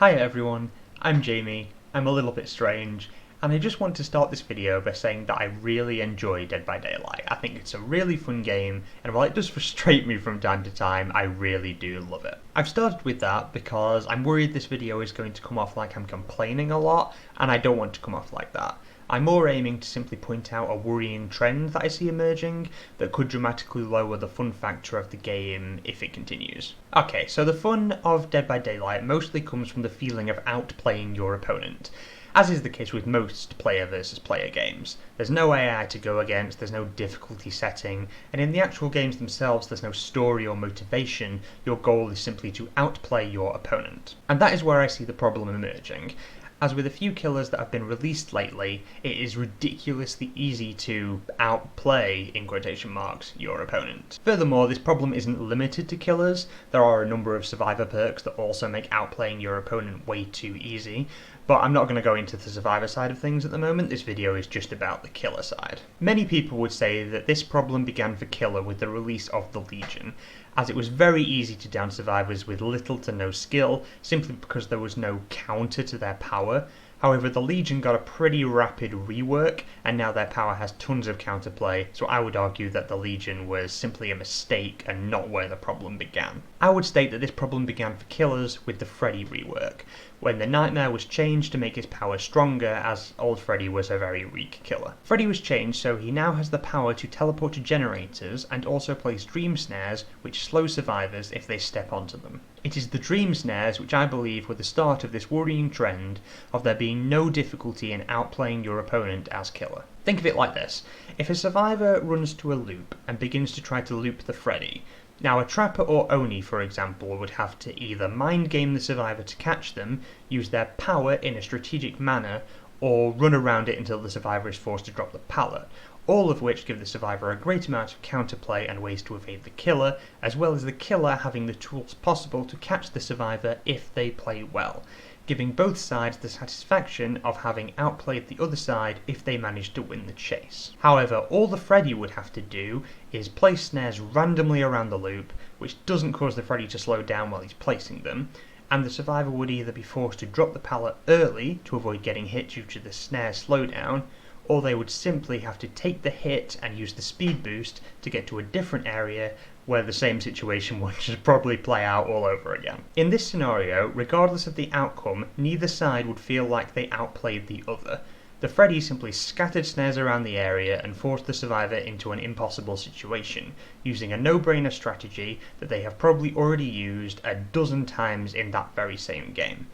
Hi everyone, I'm Jamie, I'm a little bit strange, and I just want to start this video by saying that I really enjoy Dead by Daylight. I think it's a really fun game, and while it does frustrate me from time to time, I really do love it. I've started with that because I'm worried this video is going to come off like I'm complaining a lot, and I don't want to come off like that. I'm more aiming to simply point out a worrying trend that I see emerging that could dramatically lower the fun factor of the game if it continues. Okay, so the fun of Dead by Daylight mostly comes from the feeling of outplaying your opponent, as is the case with most player versus player games. There's no AI to go against, there's no difficulty setting, and in the actual games themselves there's no story or motivation. Your goal is simply to outplay your opponent. And that is where I see the problem emerging. As with a few killers that have been released lately, it is ridiculously easy to outplay, in quotation marks, your opponent. Furthermore, this problem isn't limited to killers. There are a number of survivor perks that also make outplaying your opponent way too easy, but I'm not going to go into the survivor side of things at the moment. This video is just about the killer side. Many people would say that this problem began for killer with the release of the Legion, as it was very easy to down survivors with little to no skill, simply because there was no counter to their power. However, the Legion got a pretty rapid rework, and now their power has tons of counterplay, so I would argue that the Legion was simply a mistake and not where the problem began. I would state that this problem began for killers with the Freddy rework, when the Nightmare was changed to make his power stronger, as old Freddy was a very weak killer. Freddy was changed so he now has the power to teleport to generators and also place dream snares which slow survivors if they step onto them. It is the dream snares which I believe were the start of this worrying trend of there being no difficulty in outplaying your opponent as killer. Think of it like this: if a survivor runs to a loop and begins to try to loop the Freddy, now a Trapper or Oni, for example, would have to either mind game the survivor to catch them, use their power in a strategic manner, or run around it until the survivor is forced to drop the pallet, all of which give the survivor a great amount of counterplay and ways to evade the killer, as well as the killer having the tools possible to catch the survivor if they play well, giving both sides the satisfaction of having outplayed the other side if they manage to win the chase. However, all the Freddy would have to do is place snares randomly around the loop, which doesn't cause the Freddy to slow down while he's placing them, and the survivor would either be forced to drop the pallet early to avoid getting hit due to the snare slowdown, or they would simply have to take the hit and use the speed boost to get to a different area where the same situation would just probably play out all over again. In this scenario, regardless of the outcome, neither side would feel like they outplayed the other. The Freddy simply scattered snares around the area and forced the survivor into an impossible situation, using a no-brainer strategy that they have probably already used a dozen times in that very same game,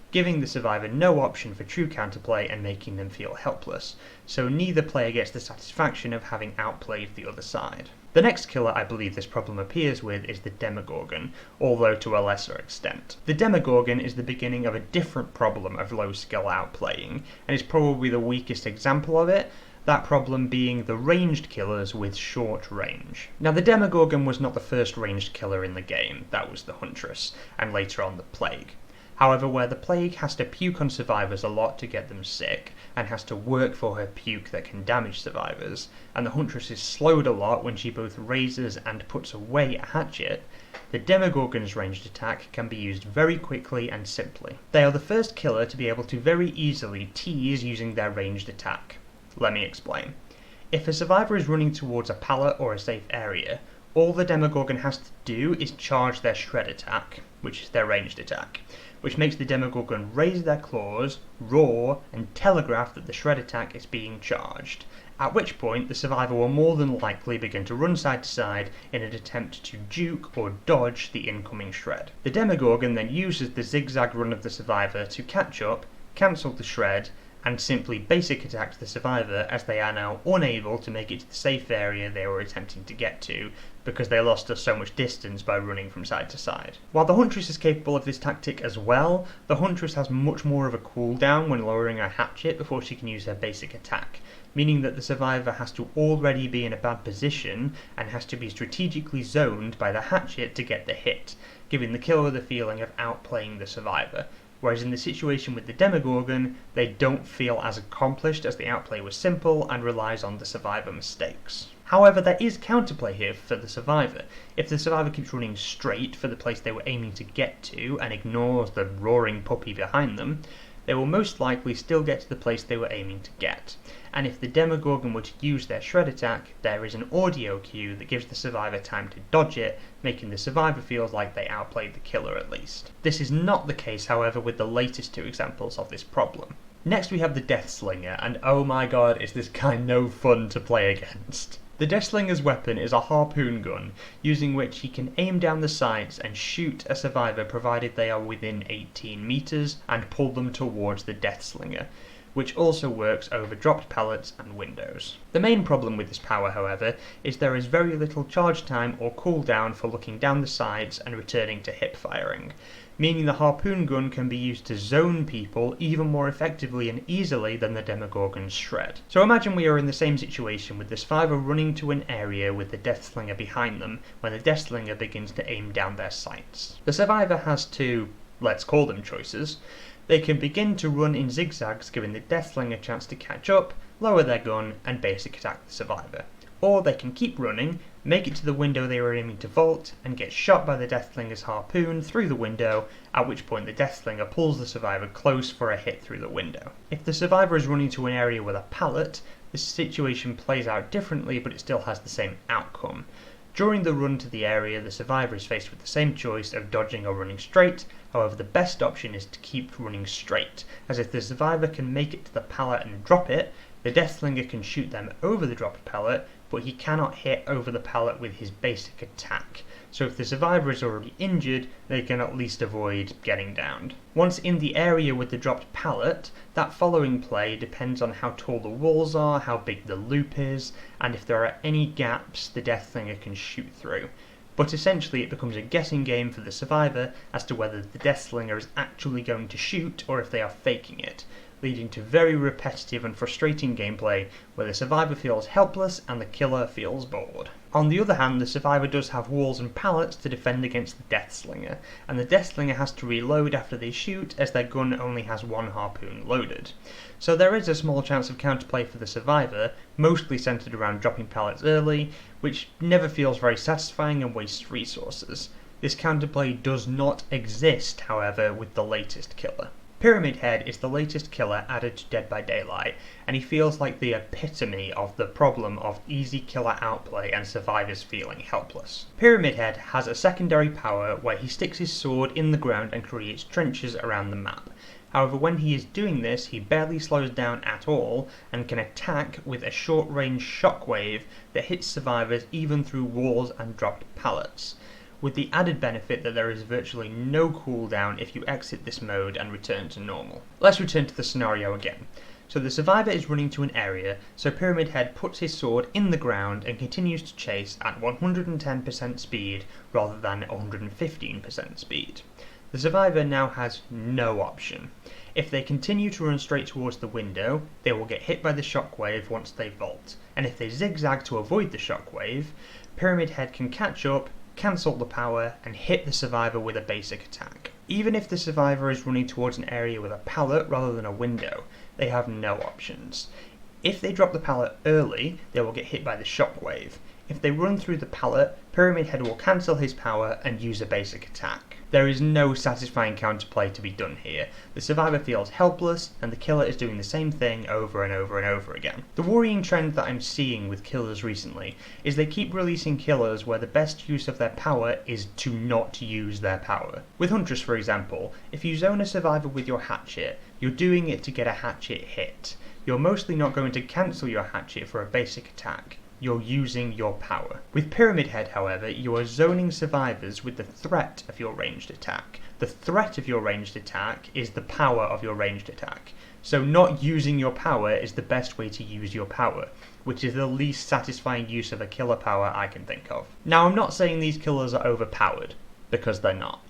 giving the survivor no option for true counterplay and making them feel helpless, so neither player gets the satisfaction of having outplayed the other side. The next killer I believe this problem appears with is the Demogorgon, although to a lesser extent. The Demogorgon is the beginning of a different problem of low skill outplaying, and is probably the weakest example of it, that problem being the ranged killers with short range. Now, the Demogorgon was not the first ranged killer in the game, that was the Huntress, and later on the Plague. However, where the Plague has to puke on survivors a lot to get them sick, and has to work for her puke that can damage survivors, and the Huntress is slowed a lot when she both raises and puts away a hatchet, the Demogorgon's ranged attack can be used very quickly and simply. They are the first killer to be able to very easily tease using their ranged attack. Let me explain. If a survivor is running towards a pallet or a safe area, all the Demogorgon has to do is charge their shred attack, which is their ranged attack, which makes the Demogorgon raise their claws, roar, and telegraph that the shred attack is being charged, at which point the survivor will more than likely begin to run side to side in an attempt to juke or dodge the incoming shred. The Demogorgon then uses the zigzag run of the survivor to catch up, cancel the shred, and simply basic attack the survivor as they are now unable to make it to the safe area they were attempting to get to because they lost us so much distance by running from side to side. While the Huntress is capable of this tactic as well, the Huntress has much more of a cooldown when lowering her hatchet before she can use her basic attack, meaning that the survivor has to already be in a bad position and has to be strategically zoned by the hatchet to get the hit, giving the killer the feeling of outplaying the survivor, whereas in the situation with the Demogorgon, they don't feel as accomplished as the outplay was simple and relies on the survivor mistakes. However, there is counterplay here for the survivor. If the survivor keeps running straight for the place they were aiming to get to and ignores the roaring puppy behind them, they will most likely still get to the place they were aiming to get. And if the Demogorgon were to use their shred attack, there is an audio cue that gives the survivor time to dodge it, making the survivor feel like they outplayed the killer at least. This is not the case, however, with the latest two examples of this problem. Next we have the Deathslinger, and oh my god, is this guy no fun to play against. The Deathslinger's weapon is a harpoon gun, using which he can aim down the sights and shoot a survivor provided they are within 18 meters and pull them towards the Deathslinger, which also works over dropped pallets and windows. The main problem with this power, however, is there is very little charge time or cooldown for looking down the sides and returning to hip firing, meaning the harpoon gun can be used to zone people even more effectively and easily than the Demogorgon's shred. So imagine we are in the same situation with the survivor running to an area with the Deathslinger behind them when the Deathslinger begins to aim down their sights. The survivor has two, let's call them choices. They can begin to run in zigzags, giving the Deathslinger a chance to catch up, lower their gun, and basic attack the survivor. Or they can keep running, make it to the window they were aiming to vault, and get shot by the Deathslinger's harpoon through the window, at which point the Deathslinger pulls the survivor close for a hit through the window. If the survivor is running to an area with a pallet, the situation plays out differently, but it still has the same outcome. During the run to the area, the survivor is faced with the same choice of dodging or running straight. However, the best option is to keep running straight, as if the survivor can make it to the pallet and drop it, the Deathslinger can shoot them over the dropped pallet, but he cannot hit over the pallet with his basic attack. So if the survivor is already injured, they can at least avoid getting downed. Once in the area with the dropped pallet, that following play depends on how tall the walls are, how big the loop is, and if there are any gaps the Deathslinger can shoot through. But essentially it becomes a guessing game for the survivor as to whether the Deathslinger is actually going to shoot or if they are faking it, leading to very repetitive and frustrating gameplay where the survivor feels helpless and the killer feels bored. On the other hand, the survivor does have walls and pallets to defend against the Deathslinger, and the Deathslinger has to reload after they shoot as their gun only has one harpoon loaded. So there is a small chance of counterplay for the survivor, mostly centered around dropping pallets early, which never feels very satisfying and wastes resources. This counterplay does not exist, however, with the latest killer. Pyramid Head is the latest killer added to Dead by Daylight, and he feels like the epitome of the problem of easy killer outplay and survivors feeling helpless. Pyramid Head has a secondary power where he sticks his sword in the ground and creates trenches around the map. However, when he is doing this, he barely slows down at all and can attack with a short-range shockwave that hits survivors even through walls and dropped pallets, with the added benefit that there is virtually no cooldown if you exit this mode and return to normal. Let's return to the scenario again. So the survivor is running to an area, so Pyramid Head puts his sword in the ground and continues to chase at 110% speed rather than 115% speed. The survivor now has no option. If they continue to run straight towards the window, they will get hit by the shockwave once they vault, and if they zigzag to avoid the shockwave, Pyramid Head can catch up, cancel the power, and hit the survivor with a basic attack. Even if the survivor is running towards an area with a pallet rather than a window, they have no options. If they drop the pallet early, they will get hit by the shockwave. If they run through the pallet, Pyramid Head will cancel his power and use a basic attack. There is no satisfying counterplay to be done here. The survivor feels helpless, and the killer is doing the same thing over and over and over again. The worrying trend that I'm seeing with killers recently is they keep releasing killers where the best use of their power is to not use their power. With Huntress, for example, if you zone a survivor with your hatchet, you're doing it to get a hatchet hit. You're mostly not going to cancel your hatchet for a basic attack. You're using your power. With Pyramid Head, however, you are zoning survivors with the threat of your ranged attack. The threat of your ranged attack is the power of your ranged attack. So not using your power is the best way to use your power, which is the least satisfying use of a killer power I can think of. Now, I'm not saying these killers are overpowered, because they're not.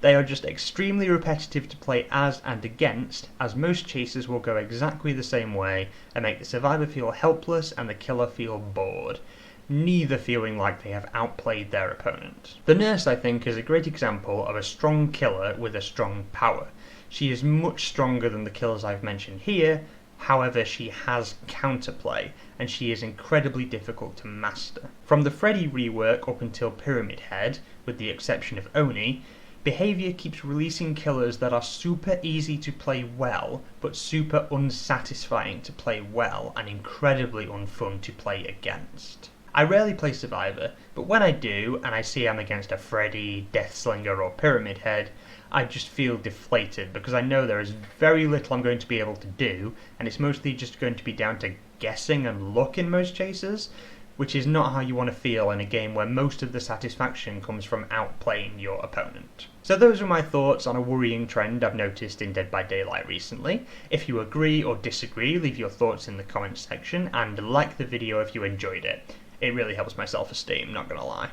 They are just extremely repetitive to play as and against, as most chases will go exactly the same way and make the survivor feel helpless and the killer feel bored, neither feeling like they have outplayed their opponent. The Nurse, I think, is a great example of a strong killer with a strong power. She is much stronger than the killers I've mentioned here, however she has counterplay, and she is incredibly difficult to master. From the Freddy rework up until Pyramid Head, with the exception of Oni, Behaviour keeps releasing killers that are super easy to play well, but super unsatisfying to play well and incredibly unfun to play against. I rarely play Survivor, but when I do, and I see I'm against a Freddy, Deathslinger or Pyramid Head, I just feel deflated because I know there is very little I'm going to be able to do, and it's mostly just going to be down to guessing and luck in most cases, which is not how you want to feel in a game where most of the satisfaction comes from outplaying your opponent. So those are my thoughts on a worrying trend I've noticed in Dead by Daylight recently. If you agree or disagree, leave your thoughts in the comments section, and like the video if you enjoyed it. It really helps my self-esteem, not gonna lie.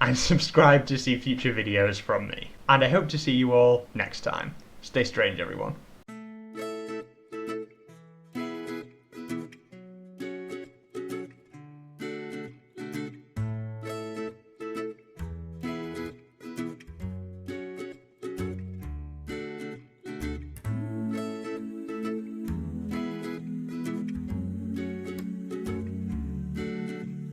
And subscribe to see future videos from me. And I hope to see you all next time. Stay strange, everyone.